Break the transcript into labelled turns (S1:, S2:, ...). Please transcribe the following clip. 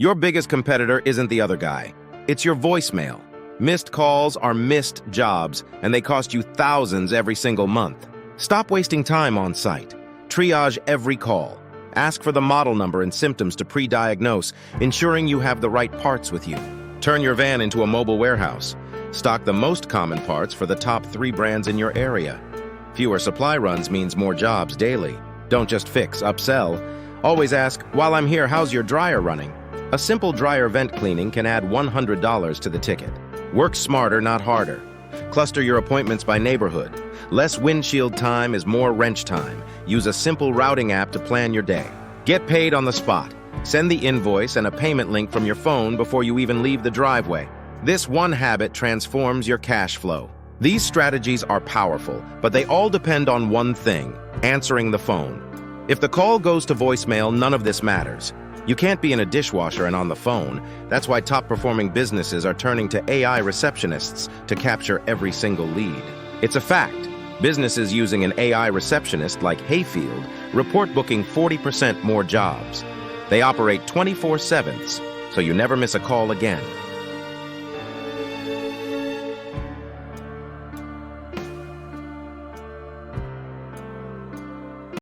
S1: Your biggest competitor isn't the other guy. It's your voicemail. Missed calls are missed jobs, and they cost you thousands every single month. Stop wasting time on site. Triage every call. Ask for the model number and symptoms to pre-diagnose, ensuring you have the right parts with you. Turn your van into a mobile warehouse. Stock the most common parts for the top 3 brands in your area. Fewer supply runs means more jobs daily. Don't just fix, upsell. Always ask, "While I'm here, how's your dryer running?" A simple dryer vent cleaning can add $100 to the ticket. Work smarter, not harder. Cluster your appointments by neighborhood. Less windshield time is more wrench time. Use a simple routing app to plan your day. Get paid on the spot. Send the invoice and a payment link from your phone before you even leave the driveway. This one habit transforms your cash flow. These strategies are powerful, but they all depend on one thing: answering the phone. If the call goes to voicemail, none of this matters. You can't be in a dishwasher and on the phone. That's why top-performing businesses are turning to AI receptionists to capture every single lead. It's a fact. Businesses using an AI receptionist like Heyfield report booking 40% more jobs. They operate 24/7, so you never miss a call again.